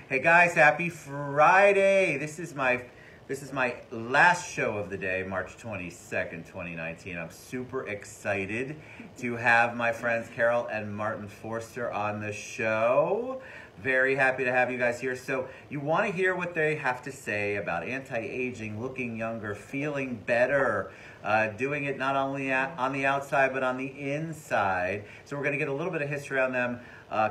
Hey guys, happy Friday. This is my last show of the day, March 22nd, 2019. I'm super excited to have my friends Carol and Martin Forster on the show. Very happy to have you guys here. So you want to hear what they have to say about anti-aging, looking younger, feeling better, doing it not only on the outside but on the inside. So we're going to get a little bit of history on them.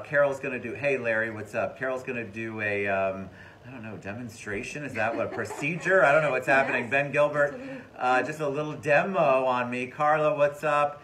Carol's going to do, hey Larry, what's up? Carol's going to do a, I don't know, demonstration? Is that what, a procedure? I don't know what's happening. Yes. Ben Gilbert, just a little demo on me. Carla, what's up?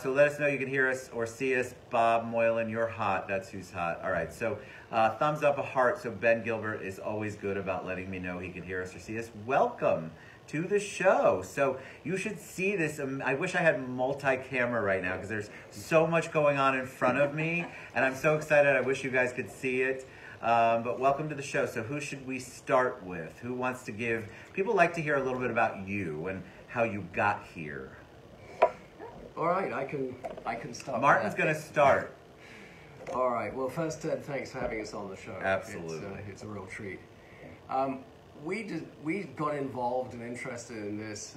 So let us know you can hear us or see us. Bob Moylan, you're hot. That's who's hot. All right, so thumbs up, a heart. So Ben Gilbert is always good about letting me know he can hear us or see us. Welcome to the show. So you should see this. I wish I had multi-camera right now because there's so much going on in front of me and I'm so excited. I wish you guys could see it. But welcome to the show. So who should we start with? Who wants to give? People like to hear a little bit about you and how you got here. All right, I can start. Martin's going to start. All right. Well, first, Ted, thanks for having us on the show. Absolutely. It's a real treat. We got involved and interested in this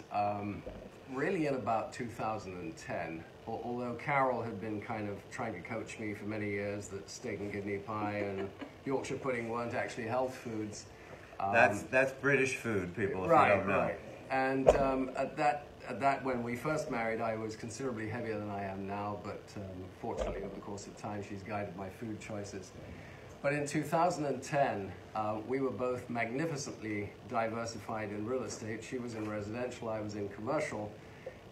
really in about 2010. Although Carol had been kind of trying to coach me for many years that steak and kidney pie and Yorkshire pudding weren't actually health foods. That's British food, people, if you don't know. Right. And at that, when we first married, I was considerably heavier than I am now, but fortunately, over the course of time, she's guided my food choices. But in 2010, we were both magnificently diversified in real estate. She was in residential, I was in commercial.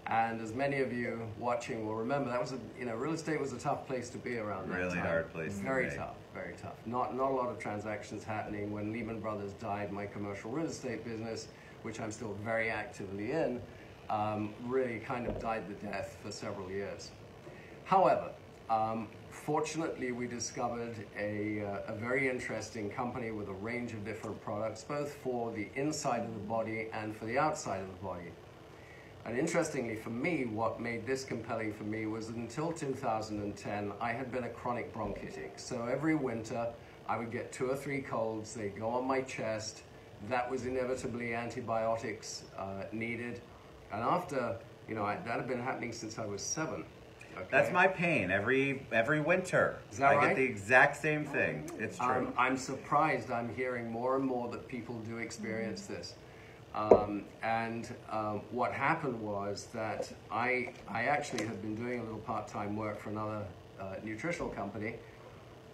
And as many of you watching will remember, that was real estate was a tough place to be around that time. Really hard place to be. Very tough, very tough. Not a lot of transactions happening. When Lehman Brothers died, my commercial real estate business, which I'm still very actively in, really kind of died the death for several years. However, fortunately, we discovered a very interesting company with a range of different products, both for the inside of the body and for the outside of the body. And interestingly for me, what made this compelling for me was that until 2010, I had been a chronic bronchitic. So every winter, I would get 2 or 3 colds. They'd go on my chest. That was inevitably antibiotics needed. And after, that had been happening since I was 7. Okay? That's my pain every winter. Is that right? I get the exact same thing. It's true. I'm surprised I'm hearing more and more that people do experience this. What happened was that I actually had been doing a little part-time work for another nutritional company,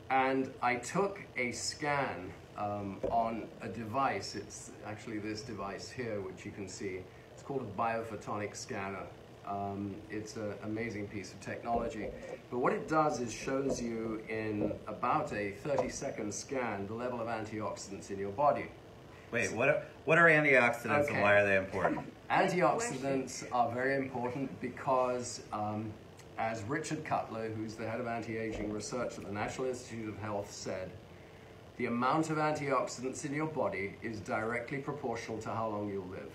and I took a scan on a device. It's actually this device here, which you can see. It's called a biophotonic scanner. It's an amazing piece of technology. But what it does is shows you in about a 30-second scan the level of antioxidants in your body. Wait, what are antioxidants and why are they important? Antioxidants are very important because, as Richard Cutler, who's the head of anti-aging research at the National Institute of Health, said, the amount of antioxidants in your body is directly proportional to how long you'll live.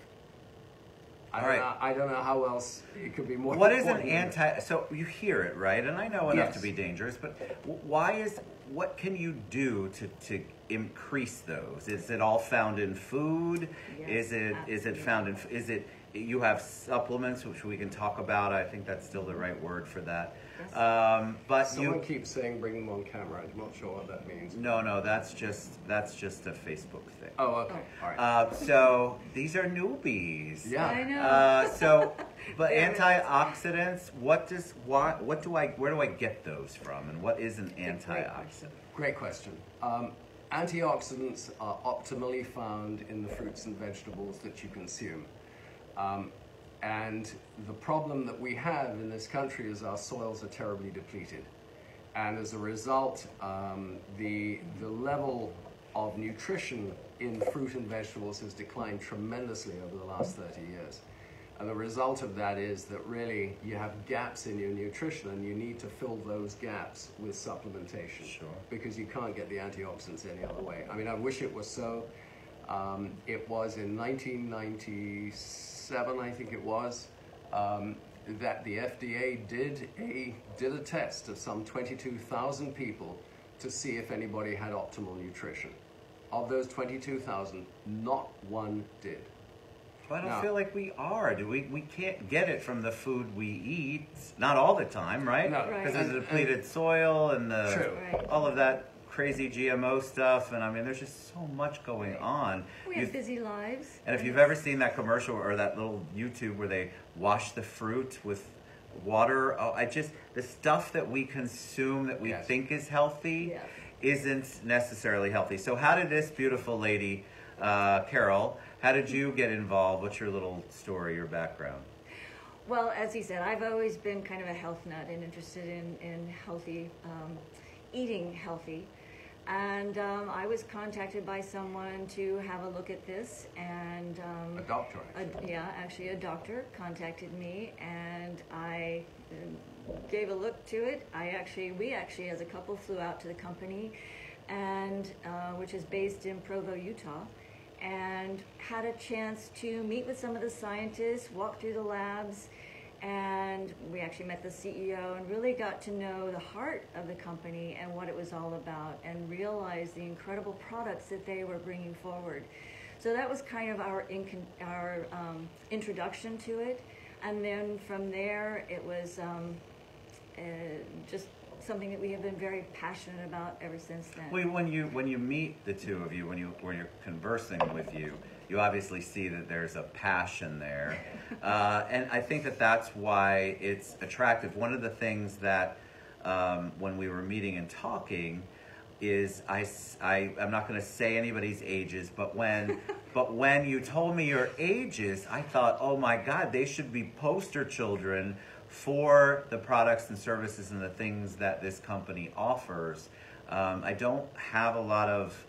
I don't know how else it could be more. What is an so you hear it, right? And I know enough to be dangerous, but what can you do to increase those? Is it all found in food? Yes, is it found in, you have supplements, which we can talk about. I think that's still the right word for that. Yes. But someone keeps saying bring them on camera. I'm not sure what that means. No, that's just a Facebook thing. Oh, okay. All right. So these are newbies. Yeah. I know. But antioxidants, where do I get those from, and what is an antioxidant? Great question. Antioxidants are optimally found in the fruits and vegetables that you consume. And the problem that we have in this country is our soils are terribly depleted. And as a result, the level of nutrition in fruit and vegetables has declined tremendously over the last 30 years. And the result of that is that really you have gaps in your nutrition and you need to fill those gaps with supplementation. Sure. Because you can't get the antioxidants any other way. I mean, I wish it was so. It was in 1997, I think it was, that the FDA did a test of some 22,000 people to see if anybody had optimal nutrition. of those 22,000, not one did. Well, I don't No. feel like we are. We can't get it from the food we eat. Not all the time, right? No. Right. Because there's the depleted soil and True. Right. all of that crazy GMO stuff. And I mean, there's just so much going on. We You- have busy lives. And if you've ever seen that commercial or that little YouTube where they wash the fruit with water, the stuff that we consume that we Yes. think is healthy Yes. isn't necessarily healthy. So how did this beautiful lady, Carol, how did you get involved? What's your little story, your background? Well, as he said, I've always been kind of a health nut and interested in healthy, eating healthy. And I was contacted by someone to have a look at this, and A doctor, actually. actually a doctor contacted me, and I gave a look to it. We actually as a couple flew out to the company, and which is based in Provo, Utah, and had a chance to meet with some of the scientists, walk through the labs, and we actually met the CEO and really got to know the heart of the company and what it was all about, and realized the incredible products that they were bringing forward. So that was kind of our introduction to it, and then from there it was just something that we have been very passionate about ever since then. Well, when you meet the two of you, when you're conversing with you, you obviously see that there's a passion there, and I think that that's why it's attractive. One of the things that when we were meeting and talking is I'm not going to say anybody's ages, but when you told me your ages, I thought, oh my God, they should be poster children for the products and services and the things that this company offers. I don't have a lot of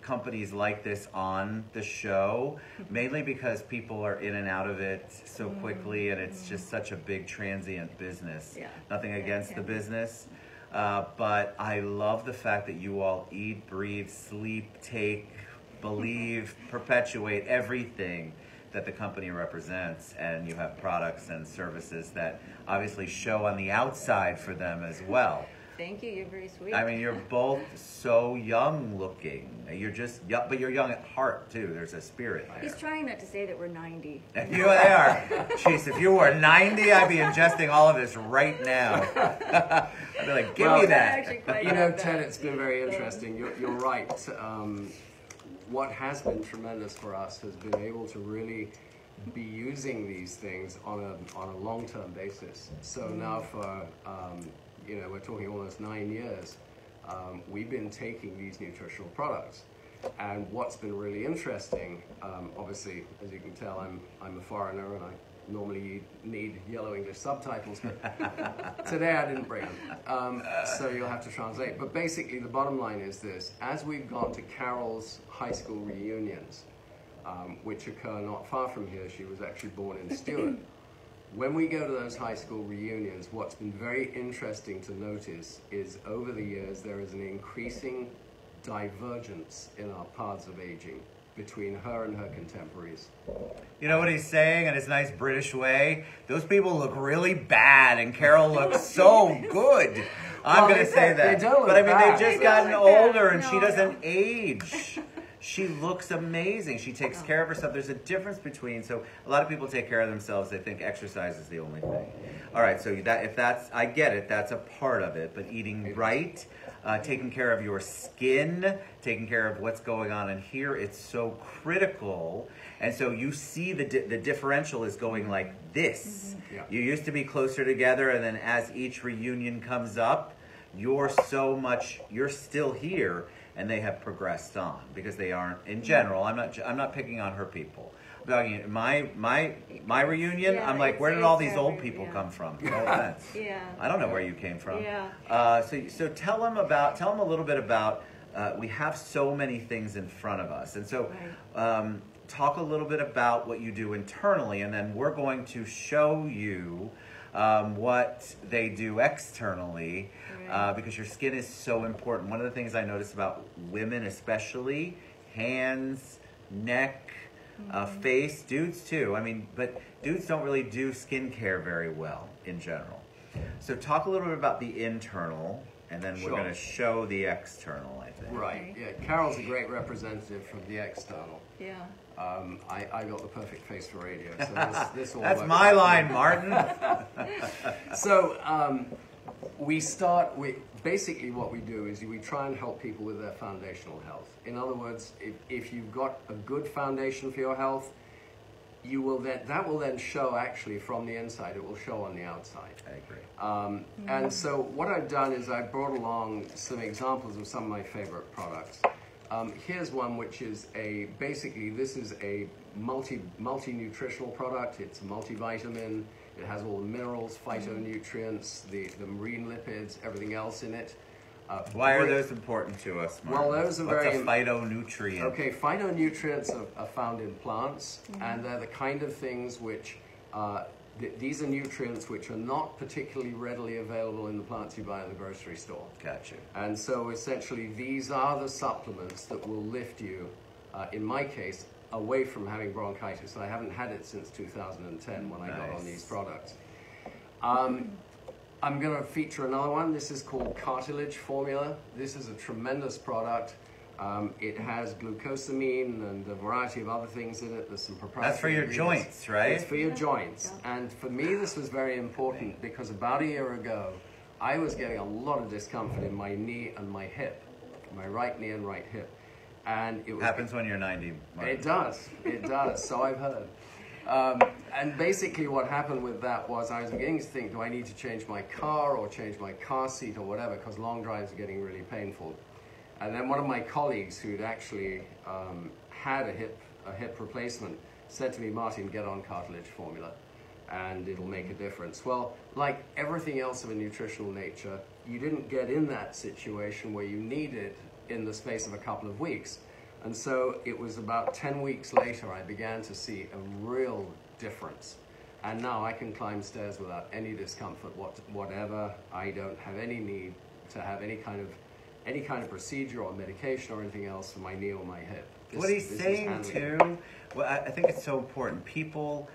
companies like this on the show, mainly because people are in and out of it so quickly, and it's just such a big transient business. Yeah. Nothing against the Yeah. business, but I love the fact that you all eat, breathe, sleep, take, believe, perpetuate everything that the company represents, and you have products and services that obviously show on the outside for them as well. Thank you, you're very sweet. I mean, you're both so young looking. You're just young, but you're young at heart too. There's a spirit there. He's trying not to say that we're 90. You know, they are. Jeez, if you were 90, I'd be ingesting all of this right now. I'd be like, give me that. Actually quite You know, like Ted, that. it's been very interesting. You're right. What has been tremendous for us has been able to really be using these things on a long-term basis. So now for, we're talking almost 9 years, we've been taking these nutritional products. And what's been really interesting, obviously, as you can tell, I'm a foreigner and I normally need yellow English subtitles, but today I didn't bring them. So you'll have to translate. But basically, the bottom line is this. As we've gone to Carol's high school reunions, which occur not far from here, she was actually born in Stewart. When we go to those high school reunions, what's been very interesting to notice is over the years, there is an increasing divergence in our paths of aging between her and her contemporaries. You know what he's saying in his nice British way? Those people look really bad, and Carol looks so good. I'm Well, going to say that. they don't look But I mean, bad. they've just They gotten don't look bad. older, and she No, doesn't no. age. She looks amazing. She takes care of herself. There's a difference between, so a lot of people take care of themselves. They think exercise is the only thing. All right, so I get it, that's a part of it, but eating right, taking care of your skin, taking care of what's going on in here, it's so critical. And so you see the differential is going like this. Yeah. You used to be closer together, and then as each reunion comes up, you're still here, and they have progressed on because they aren't, in general, I'm not picking on her people. I'm talking my reunion, Yeah, I'm like, it's- where did all it's these old every- people yeah. come from? No offense. Yeah. I don't know where you came from. Yeah. So tell them a little bit about, we have so many things in front of us. And so talk a little bit about what you do internally, and then we're going to show you what they do externally, because your skin is so important. One of the things I notice about women especially, hands, neck, face, dudes too. I mean, but dudes don't really do skincare very well in general. So talk a little bit about the internal and then we're Sure. going to show the external, I think. Right. Okay. Yeah. Carol's a great representative from the external. Yeah. I got the perfect face for radio, so this all That's works my out. line, Martin. So basically what we do is we try and help people with their foundational health. In other words, if you've got a good foundation for your health, that will then show actually from the inside. It will show on the outside. I agree. And so what I've done is I brought along some examples of some of my favorite products. Here's one which is basically this is a multi-nutritional product. It's a multivitamin. It has all the minerals, phytonutrients, the marine lipids, everything else in it. Why are those important to us, Martin? Well, those are What's very... a phytonutrient? Okay, phytonutrients are found in plants, and they're the kind of things which... these are nutrients which are not particularly readily available in the plants you buy in the grocery store. Gotcha. And so essentially these are the supplements that will lift you, in my case, away from having bronchitis. I haven't had it since 2010 when I got on these products. I'm going to feature another one. This is called Cartilage Formula. This is a tremendous product. It has glucosamine and a variety of other things in it. There's some proprietary That's for your ingredients. joints, right? It's for your joints. And for me, this was very important because about a year ago, I was getting a lot of discomfort in my knee and my hip, my right knee and right hip. And it was, Happens when you're 90, Martin. It does. It does. So I've heard. And basically what happened with that was I was beginning to think, do I need to change my car or change my car seat or whatever, because long drives are getting really painful. And then one of my colleagues who'd actually had a hip replacement said to me, Martin, get on Cartilage Formula and it'll make a difference. Well, like everything else of a nutritional nature, you didn't get in that situation where you need it in the space of a couple of weeks. And so it was about 10 weeks later I began to see a real difference. And now I can climb stairs without any discomfort whatever. I don't have any need to have any kind of procedure or medication or anything else for my knee or my hip. What he's saying too, well, I think it's so important. People,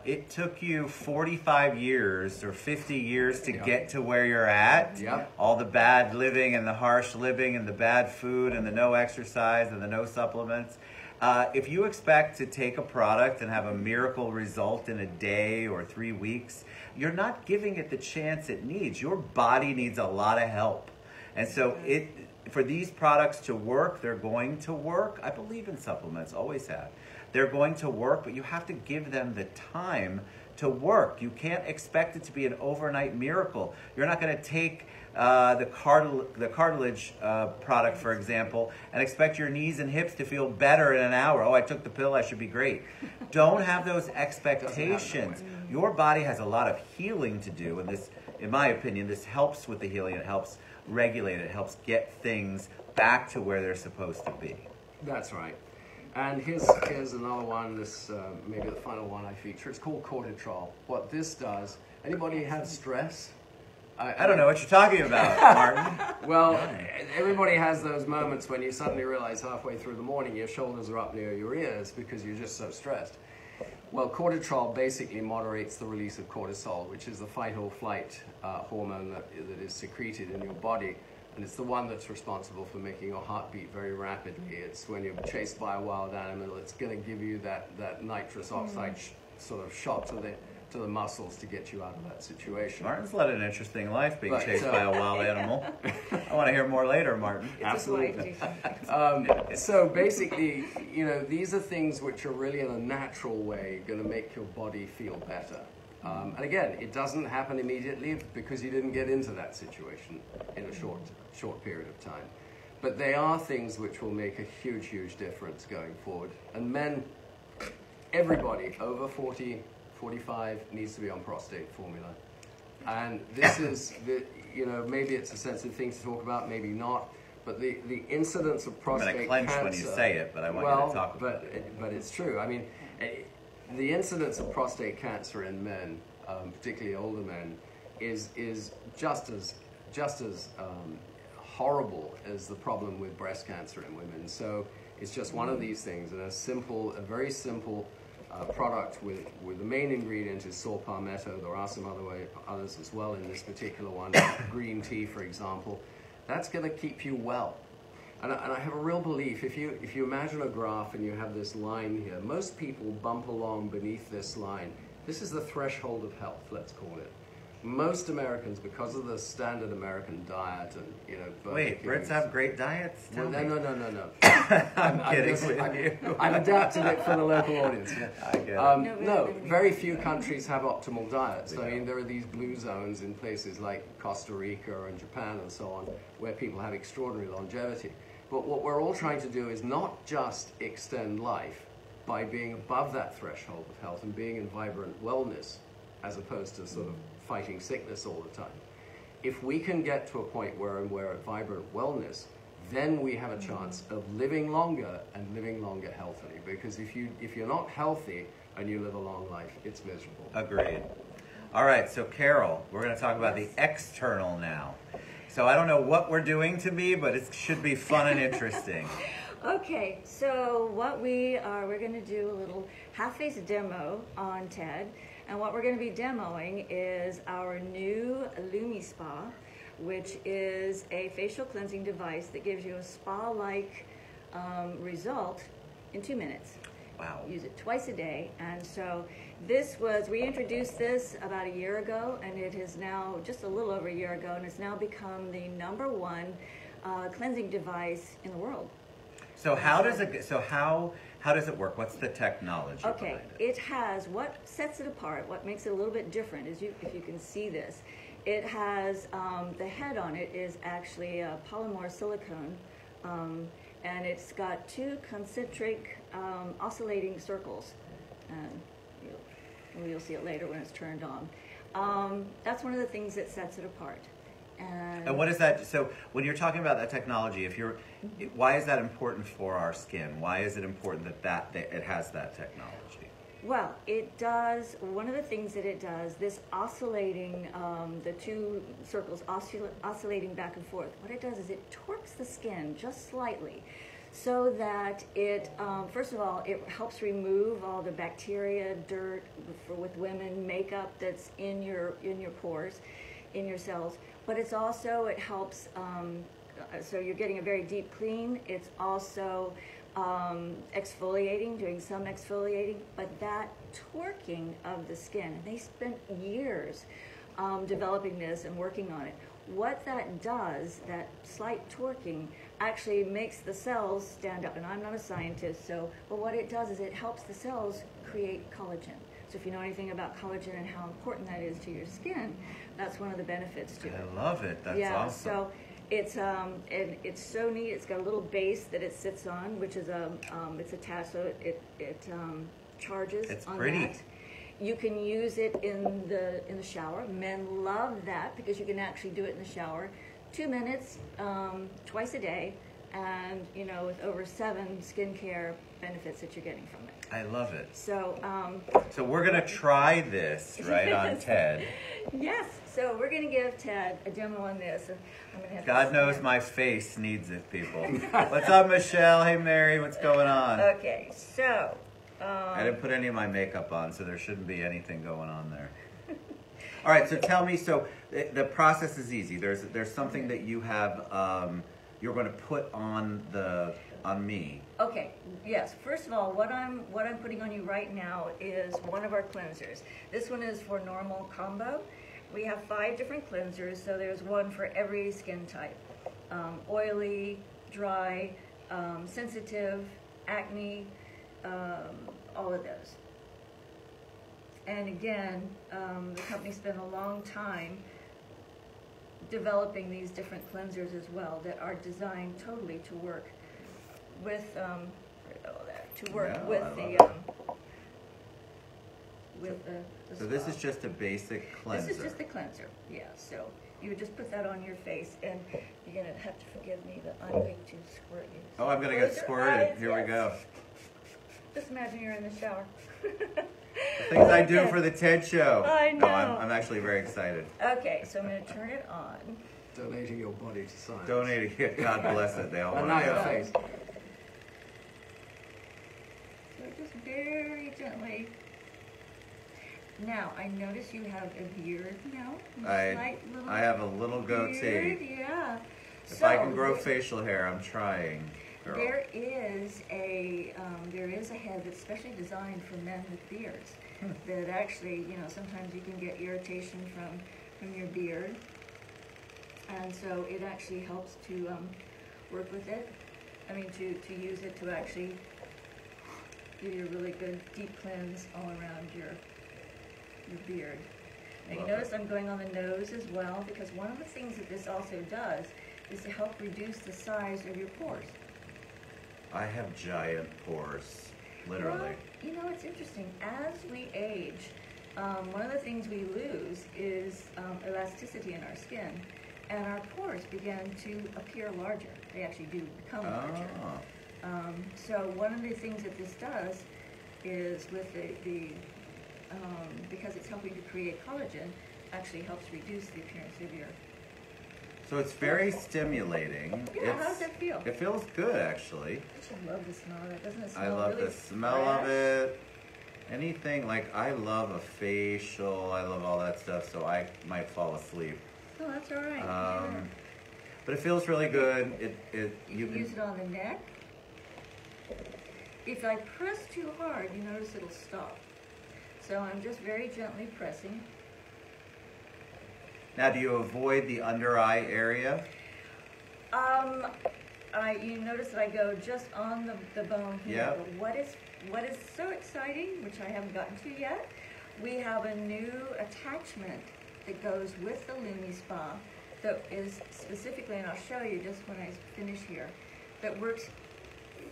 it took you 45 years or 50 years to get to where you're at. Yep. All the bad living and the harsh living and the bad food and the no exercise and the no supplements. If you expect to take a product and have a miracle result in a day or 3 weeks, you're not giving it the chance it needs. Your body needs a lot of help. And so for these products to work, they're going to work. I believe in supplements, always have. They're going to work, but you have to give them the time to work. You can't expect it to be an overnight miracle. You're not going to take the cartilage product, for example, and expect your knees and hips to feel better in an hour. Oh, I took the pill, I should be great. Don't have those expectations. Your body has a lot of healing to do, and this, in my opinion, this helps with the healing. It helps regulate it. It helps get things back to where they're supposed to be. That's right. And here's another one, this maybe the final one I feature. It's called Cortitrol. What this does, anybody have stress? I don't know what you're talking about, Martin. Well, everybody has those moments when you suddenly realize halfway through the morning your shoulders are up near your ears because you're just so stressed. Well, Cortitrol basically moderates the release of cortisol, which is the fight or flight hormone that is secreted in your body. And it's the one that's responsible for making your heart beat very rapidly. It's when you're chased by a wild animal, it's going to give you that nitrous oxide sort of shot to the muscles to get you out of that situation. Martin's led an interesting life being chased by a wild animal. I want to hear more later, Martin. Absolutely. So basically, you know, these are things which are really in a natural way going to make your body feel better. And again, it doesn't happen immediately because you didn't get into that situation in a short period of time. But they are things which will make a huge, huge difference going forward. And men, everybody over 40, 45 needs to be on prostate formula. And this is, you know, maybe it's a sensitive thing to talk about, maybe not. But the incidence of prostate cancer... I'm going to clench when you say it, but I want you to talk about it. But it's true. I mean, the incidence of prostate cancer in men, particularly older men, is just as horrible as the problem with breast cancer in women. So it's just one of these things, and a very simple product with the main ingredient is saw palmetto. There are some others as well in this particular one. Green tea, for example. That's going to keep you well. And I have a real belief, if you imagine a graph and you have this line here, most people bump along beneath this line. This is the threshold of health, let's call it. Most Americans, because of the standard American diet and, you know... Wait, Brits have great diets? Well, no. I'm kidding with you. I've adapted it for the local audience. Yeah. I get it. No, very few countries have optimal diets. I mean, there are these blue zones in places like Costa Rica and Japan and so on, where people have extraordinary longevity. But what we're all trying to do is not just extend life by being above that threshold of health and being in vibrant wellness, as opposed to sort of fighting sickness all the time. If we can get to a point where we're at vibrant wellness, then we have a chance of living longer and living longer healthily. Because if you're not healthy and you live a long life, it's miserable. Agreed. All right, so Carol, we're going to talk about the external now. So I don't know what we're doing to me, but it should be fun and interesting. Okay, so what we're going to do a little half-face demo on TED. And what we're going to be demoing is our new Lumi Spa, which is a facial cleansing device that gives you a spa-like result in 2 minutes. Wow. Use it twice a day. And so we introduced this about a year ago, and it is now just a little over a year ago, and it's now become the #1 cleansing device in the world. So how does it work? What's the technology Okay, behind it? it has, what sets it apart, what makes it a little bit different is, if you can see this, it has, the head on it is actually a polymer silicone, and it's got 2 concentric oscillating circles. And you'll see it later when it's turned on. That's one of the things that sets it apart. And what is that? So when you're talking about that technology, why is that important for our skin? Why is it important that it has that technology? Well, it does, one of the things that it does, this oscillating, the 2 circles oscillating back and forth, what it does is it torques the skin just slightly so that it, first of all, it helps remove all the bacteria, dirt, with women, makeup that's in your pores, in your cells. But it's also, it helps, so you're getting a very deep clean. It's also exfoliating, doing some exfoliating, but that torquing of the skin, and they spent years developing this and working on it. What that does, that slight torquing, actually makes the cells stand up. And I'm not a scientist, but what it does is it helps the cells create collagen. So if you know anything about collagen and how important that is to your skin, that's one of the benefits to it. I love it. That's awesome. So it's so neat. It's got a little base that it sits on, which is it's attached, so it charges. It's on pretty. that. You can use it in the shower. Men love that because you can actually do it in the shower. 2 minutes, twice a day, and with over 7 skincare benefits that you're getting from it. I love it. So we're gonna try this right on TED. Yes. So we're gonna give Ted a demo on this. I'm gonna have God knows my face needs it, people. What's up, Michelle? Hey, Mary. What's going on? Okay. So. I didn't put any of my makeup on, so there shouldn't be anything going on there. All right. So tell me. So the process is easy. There's something that you have. You're going to put on me. Okay, yes. First of all, what I'm putting on you right now is one of our cleansers. This one is for normal combo. We have 5 different cleansers, so there's one for every skin type. Oily, dry, sensitive, acne, all of those. And again, the company spent a long time developing these different cleansers as well that are designed totally to work with So this is just a basic cleanser. This is just a cleanser, yeah. So you would just put that on your face, and you're gonna have to forgive me that I'm going to squirt you. Oh, I'm gonna get squirted. Here we go. Just imagine you're in the shower. The things I do for the TED show. I know. No, I'm actually very excited. Okay, so I'm going to turn it on. Donating your body to science. Donating it. God bless it. They all And want now to your go. face. So just very gently. Now, I notice you have a beard now. I have a little goatee. Beard, yeah. If I can grow facial hair, I'm trying. Girl. There is a head that's specially designed for men with beards. That actually, sometimes you can get irritation from your beard, and so it actually helps to work with it. I mean, to use it to actually give you a really good deep cleanse all around your beard. Now you notice I'm going on the nose as well, because one of the things that this also does is to help reduce the size of your pores. I have giant pores, literally. Well, it's interesting. As we age, one of the things we lose is elasticity in our skin, and our pores begin to appear larger. They actually do become larger. So one of the things that this does is with because it's helping to create collagen, actually helps reduce the appearance of your. So it's very stimulating. Yeah, how does that feel? It feels good, actually. I just love the smell of it. Doesn't it smell I love really the smell fresh? of it. Anything, like, I love a facial. I love all that stuff, so I might fall asleep. Oh, that's all right. But it feels really good. You can use it on the neck. If I press too hard, you notice it'll stop. So I'm just very gently pressing. Now, do you avoid the under eye area? You notice that I go just on the bone here. Yep. But what is so exciting, which I haven't gotten to yet, we have a new attachment that goes with the Lumi Spa that is specifically, and I'll show you just when I finish here, that works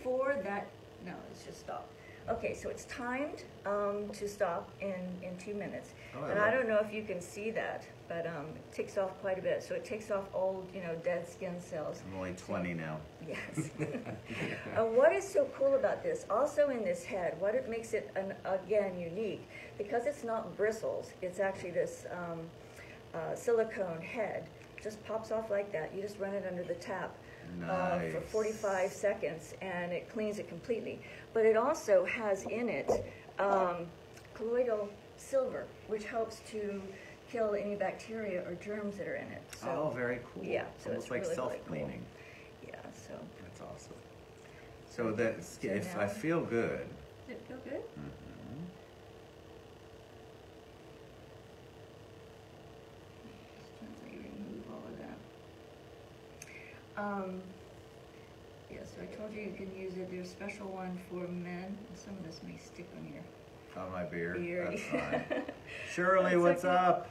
for that. No, it's just stopped. Okay, so it's timed to stop in 2 minutes. And I don't know if you can see that, but it ticks off quite a bit. So it takes off old, dead skin cells. I'm only 20 now. Yes. What is so cool about this, also in this head, what it makes it, again, unique, because it's not bristles, it's actually this silicone head. Just pops off like that. You just run it under the tap. Nice. For 45 seconds, and it cleans it completely. But it also has in it colloidal silver, which helps to kill any bacteria or germs that are in it. So, very cool. Yeah, so almost it's like really, self-cleaning. really cool. Yeah, so. That's awesome. So if I feel good. Does it feel good? Mm-hmm. Just gently remove all of that. Yeah, so I told you can use it. There's a special one for men. Some of this may stick on your On my beard. beard. That's fine. Shirley, That's what's okay. up?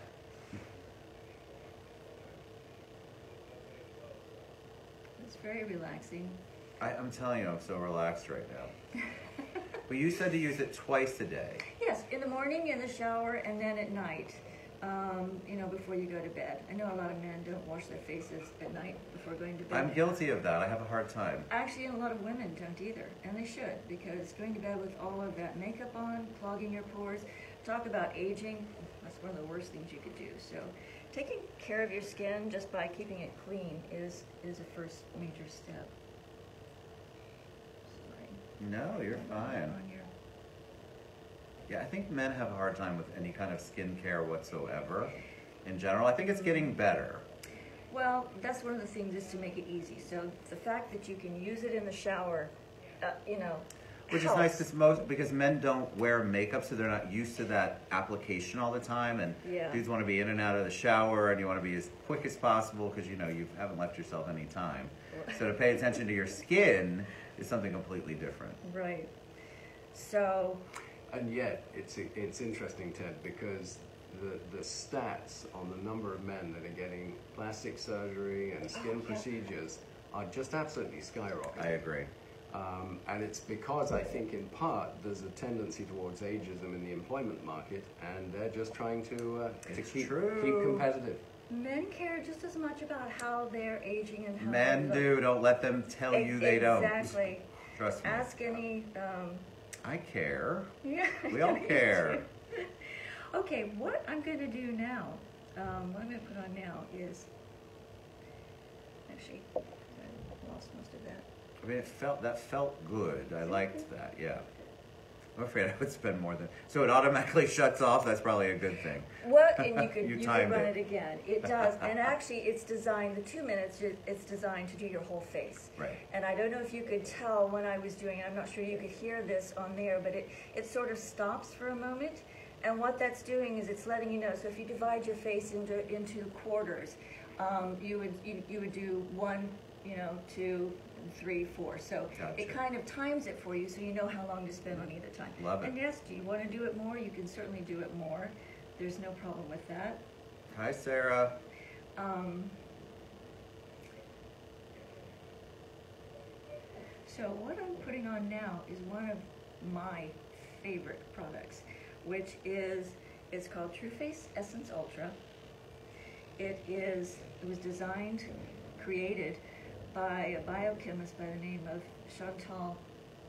It's very relaxing. I'm telling you, I'm so relaxed right now. Well, you said to use it twice a day. Yes, in the morning, in the shower, and then at night, before you go to bed. I know a lot of men don't wash their faces at night before going to bed. I'm guilty of that. I have a hard time. Actually, a lot of women don't either, and they should, because going to bed with all of that makeup on, clogging your pores, talk about aging, that's one of the worst things you could do. So taking care of your skin just by keeping it clean is a first major step. Sorry. No, you're fine. On your Yeah, I think men have a hard time with any kind of skincare whatsoever. In general, I think it's getting better. Well, that's one of the things is to make it easy. So the fact that you can use it in the shower, Which is nice because men don't wear makeup, so they're not used to that application all the time. And Yeah. dudes want to be in and out of the shower, and you want to be as quick as possible because you haven't left yourself any time. So to pay attention to your skin is something completely different. Right. So. And yet, it's interesting, Ted, because the stats on the number of men that are getting plastic surgery and skin procedures are just absolutely skyrocketing. I agree. And it's because I think in part there's a tendency towards ageism in the employment market, and they're just trying to keep competitive. Men care just as much about how they're aging and how Men they do. look. Don't let them tell you they don't. Exactly. Trust me. Ask any. I care. Yeah. We all care. Okay, what I'm going to do now, what I'm going to put on now is, actually, I lost most of that. I mean, that felt good. I liked that. Yeah. I'm afraid I would spend more than. So it automatically shuts off. That's probably a good thing. Well, and you could You you could timed run it. it again. It does, and actually, it's designed. The 2 minutes. It's designed to do your whole face. Right. And I don't know if you could tell when I was doing it. I'm not sure you could hear this on there, but it sort of stops for a moment. And what that's doing is it's letting you know. So if you divide your face into quarters, you would do 1, 2, 3, 4. So Gotcha. it kind of times it for you, so you know how long to spend on either time. Love it. And yes, do you want to do it more? You can certainly do it more. There's no problem with that. Hi, Sarah. So what I'm putting on now is one of my favorite products, which is, it's called True Face Essence Ultra. It was designed, created by a biochemist by the name of Chantal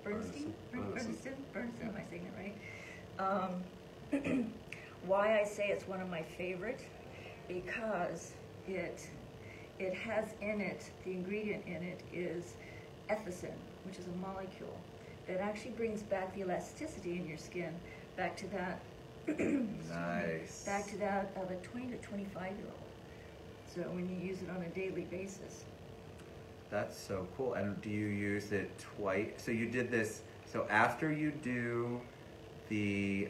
Bernstein. Bernstein. Bernstein, am I saying it right? Why I say it's one of my favorite, because it has in it, the ingredient in it is ethicin, which is a molecule that actually brings back the elasticity in your skin back to that Nice. back to that of a 20 to 25-year-old. So when you use it on a daily basis. That's so cool. And do you use it twice? So you did this. So after you do the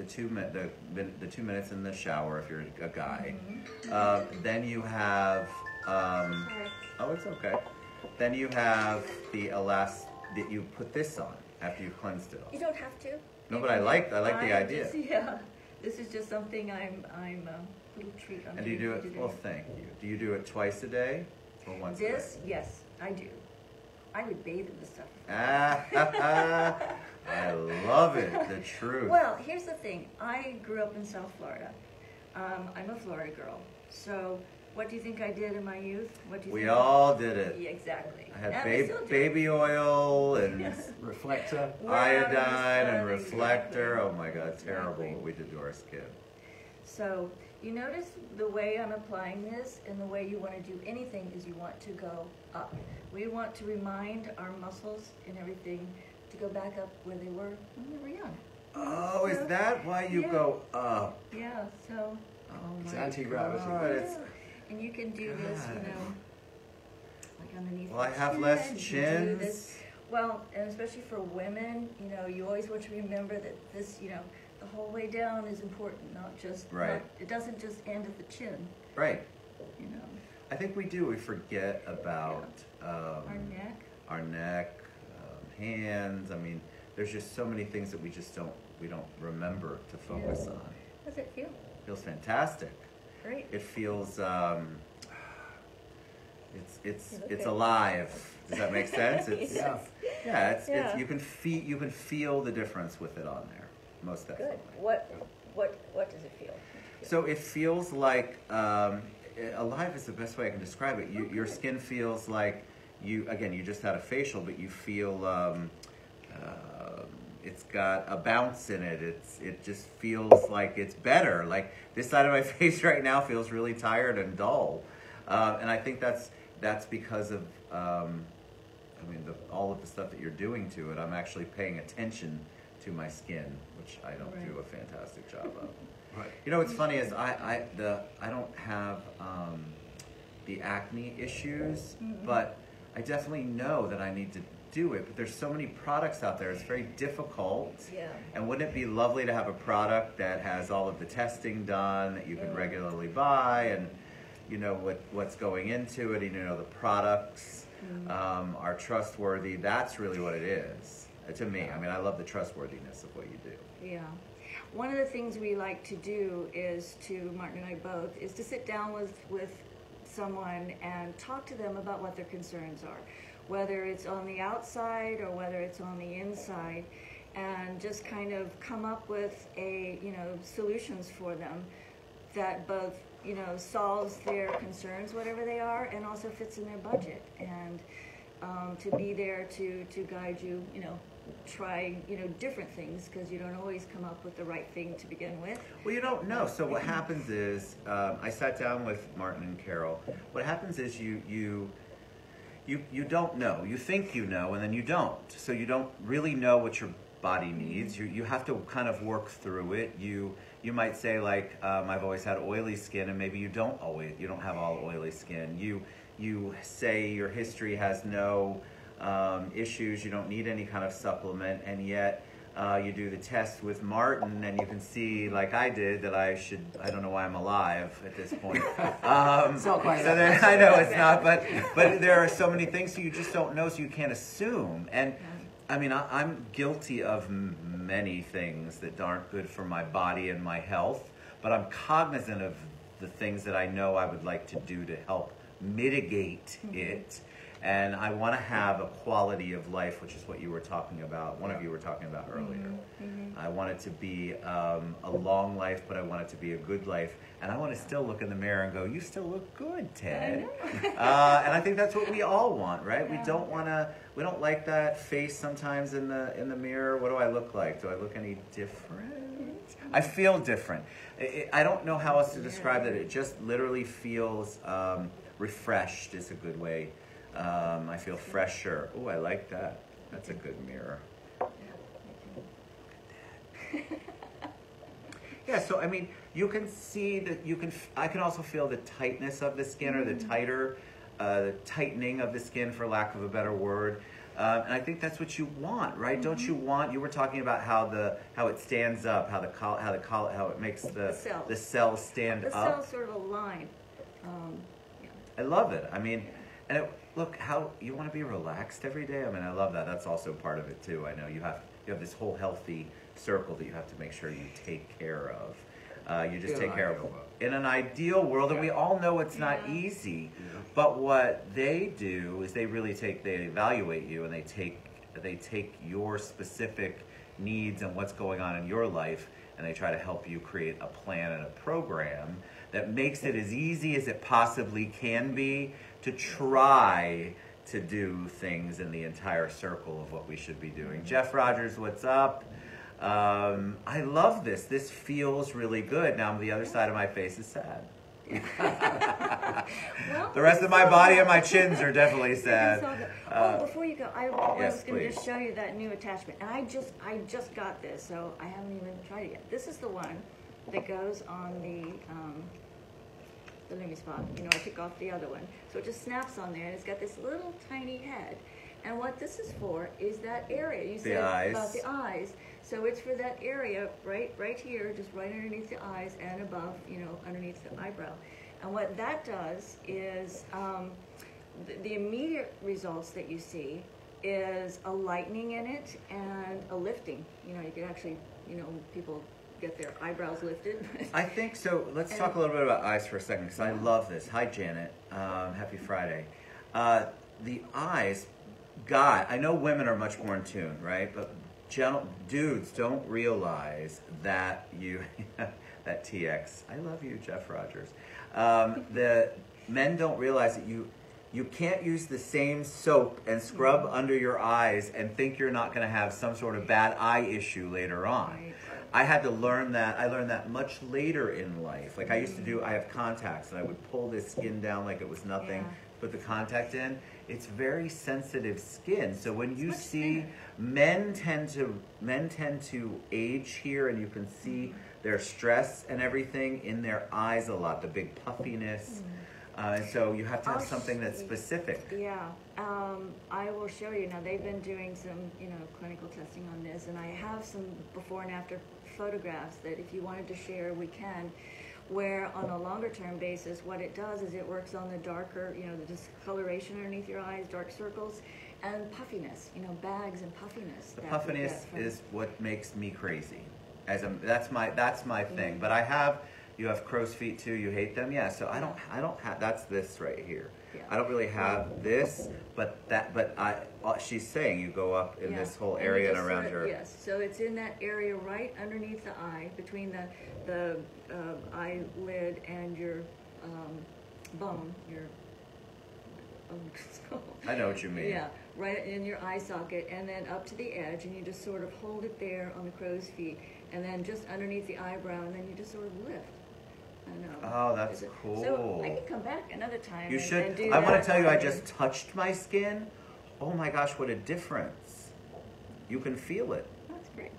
2 minutes in the shower, if you're a guy, then you have. Oh, it's okay. Then you have the that you put this on after you've cleansed it all. You don't have to. No, You but I can- like the idea. This is just something I'm a little treat on. And do you do it? today. Well, thank you. Do you do it twice a day or once a day? This, yes, I do. I would bathe in this stuff. I love it. The truth. Well, here's the thing. I grew up in South Florida. I'm a Florida girl. So what do you think I did in my youth? What do you We think? all did it. Yeah, exactly. I had And I still do. baby oil and Yes. Reflector. iodine and Exactly. reflector. Oh my God, terrible Exactly. what we did to our skin. So you notice the way I'm applying this and the way you want to do anything is you want to go up. We want to remind our muscles and everything to go back up where they were when they were young. Oh, is that why you Yeah. go up? Yeah, so. Oh It's my anti-gravity. God, it's- Yeah. And you can do this, God. like underneath. Well, I the have chin, less you can do chins. this. Well, and especially for women, you always want to remember that this, the whole way down is important, not just. Right. It doesn't just end at the chin, Right. you know. I think we do. We forget about Our neck. our neck, hands. I mean, there's just so many things that we don't remember to focus Yeah. on. How's it feel? Feels fantastic. Great. It feels You it's look good. alive. Does that make sense? It's Yeah. yeah. It's Yeah. you can feel the difference with it on there. Most definitely. Good. What does it feel? So it feels like alive is the best way I can describe it. Your skin feels like you just had a facial, but you feel it's got a bounce in it. It just feels like it's better. Like this side of my face right now feels really tired and dull, and I think that's because of all of the stuff that you're doing to it. I'm actually paying attention to my skin, which I don't Right. do a fantastic job of. Right. You know what's funny is I don't have the acne issues, but I definitely know that I need to do it. But there's so many products out there; it's very difficult. Yeah. And wouldn't it be lovely to have a product that has all of the testing done that you can regularly buy, and you know what's going into it, and you know the products are trustworthy? That's really what it is to me. I mean, I love the trustworthiness of what you do. Yeah. One of the things we like to do is Martin and I both, is to sit down with someone and talk to them about what their concerns are, whether it's on the outside or whether it's on the inside, and just kind of come up with solutions for them that both, solves their concerns, whatever they are, and also fits in their budget, and to be there to guide you, try different things, because you don't always come up with the right thing to begin with. Well, you don't know. So what happens is, I sat down with Martin and Carol. What happens is you don't know. You think you know, and then you don't. So you don't really know what your body needs. You have to kind of work through it. You might say, like, I've always had oily skin, and maybe you don't have all oily skin. You say your history has no issues, you don't need any kind of supplement, and yet you do the test with Martin, and you can see, like I did, that I don't know why I'm alive at this point. It's not quite so then, I know it's not, but there are so many things, so you just don't know, so you can't assume. And I mean, I'm guilty of many things that aren't good for my body and my health, but I'm cognizant of the things that I know I would like to do to help mitigate it. And I want to have a quality of life, which is what you were talking about. One of you were talking about earlier. I want it to be a long life, but I want it to be a good life. And I want to still look in the mirror and go, "You still look good, Ted." And I think that's what we all want, right? Yeah. We don't like that face sometimes in the mirror. What do I look like? Do I look any different? I feel different. I don't know how else to describe that. It just literally feels refreshed is a good way. I feel fresher. Oh, I like that. That's a good mirror. Yeah, so I mean, you can see that I can also feel the tightness of the skin, or the tightening of the skin, for lack of a better word. And I think that's what you want, right? Don't you want? You were talking about how it stands up, how it makes the cell stand up. The cell's sort of a line. I love it. I mean, and look how you want to be relaxed every day. I mean, I love that. That's also part of it too. I know you have this whole healthy circle that you have to make sure you take care of. You just take care of in an ideal world, and we all know it's not easy. But what they do is they evaluate you, and they take your specific needs and what's going on in your life, and they try to help you create a plan and a program that makes it as easy as it possibly can be to try to do things in the entire circle of what we should be doing. Jeff Rogers, what's up? I love this. This feels really good. Now the other side of my face is sad. Well, the rest of my body and my chins are definitely sad. Before you go, I was going to just show you that new attachment, and I just got this, so I haven't even tried it yet. This is the one that goes on the lumi spot. You know, I took off the other one, so it just snaps on there, and it's got this little tiny head. And what this is for is that area. You said about the eyes. So it's for that area right here, just right underneath the eyes and above, underneath the eyebrow. And what that does is the immediate results that you see is a lightening in it and a lifting. You can actually, people get their eyebrows lifted. I think so. Let's talk a little bit about eyes for a second, because I love this. Hi, Janet. Happy Friday. The eyes, I know women are much more in tune, right? But dudes don't realize that that TX. I love you, Jeff Rogers. The men don't realize that you can't use the same soap and scrub under your eyes and think you're not going to have some sort of bad eye issue later on. Right. I had to learn that. I learned that much later in life. Like I used to do, I have contacts, and I would pull this skin down like it was nothing, put the contact in. It's very sensitive skin. So when you see men tend to age here, and you can see their stress and everything in their eyes a lot, the big puffiness. And so you have to have something that's specific. Yeah, I will show you. Now they've been doing some, clinical testing on this, and I have some before and after photographs that if you wanted to share, we can. Where on a longer term basis, what it does is it works on the darker, the discoloration underneath your eyes, dark circles, and puffiness, bags and puffiness. The puffiness is what makes me crazy. That's my thing. But you have crow's feet too. You hate them, yeah. So I don't have. That's this right here. Yeah. I don't really have this, but she's saying you go up in this whole area and around your. Yes. So it's in that area right underneath the eye, between the eyelid and your bone, your. I know what you mean. Yeah, right in your eye socket, and then up to the edge, and you just sort of hold it there on the crow's feet, and then just underneath the eyebrow, and then you just sort of lift. I know. Oh, that's cool. So I can come back another time. You should. And do I want that. to tell you, I just touched my skin. Oh my gosh, what a difference! You can feel it. That's Great.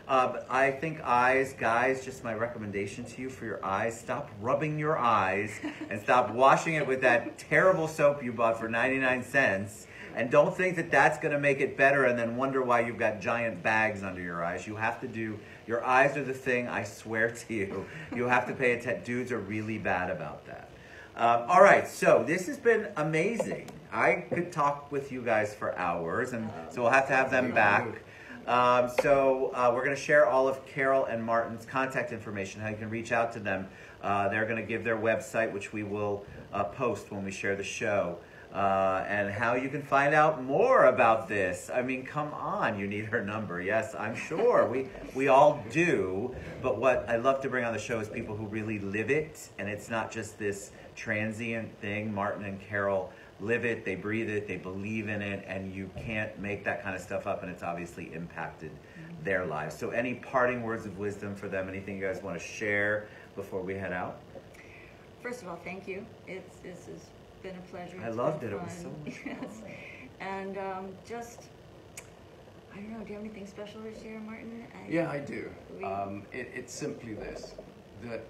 I think eyes, guys, just my recommendation to you for your eyes, stop rubbing your eyes and stop washing it with that terrible soap you bought for 99 cents. And don't think that that's going to make it better and then wonder why you've got giant bags under your eyes. You have to do, your eyes are the thing, I swear to you. You have to pay attention. Dudes are really bad about that. All right, so this has been amazing. I could talk with you guys for hours, and so we'll have to have them back. So we're going to share all of Carol and Martin's contact information, how you can reach out to them. They're going to give their website, which we will post when we share the show. And how you can find out more about this. I mean, come on, you need her number. Yes, I'm sure. We all do. But what I love to bring on the show is people who really live it. And it's not just this transient thing. Martin and Carol live it, they breathe it, they believe in it, and you can't make that kind of stuff up, and it's obviously impacted their lives. So any parting words of wisdom for them, anything you guys want to share before we head out? First of all, thank you. This has been a pleasure. I loved it. It was so much fun. Yes. And just, I don't know, do you have anything special to share, Martin? Yeah, I do. It's simply this, that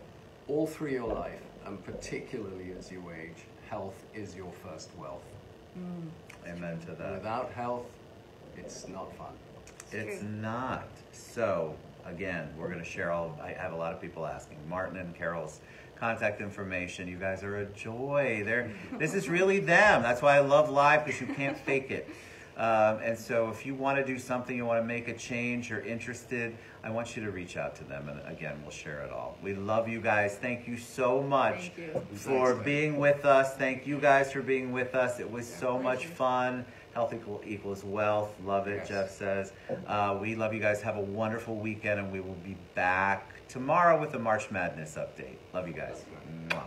all through your life, and particularly as you age, health is your first wealth. Amen to that. Without health, it's not fun. It's not. So, again, we're going to share I have a lot of people asking. Martin and Carol's contact information. You guys are a joy. This is really them. That's why I love live, because you can't fake it. And so if you want to do something, you want to make a change, you're interested, I want you to reach out to them. And again, we'll share it all. We love you guys. Thank you so much for being with us. Thank you guys for being with us. It was so much fun. Health equals wealth. Love it, yes. Jeff says. We love you guys. Have a wonderful weekend, and we will be back tomorrow with a March Madness update. Love you guys. Mwah.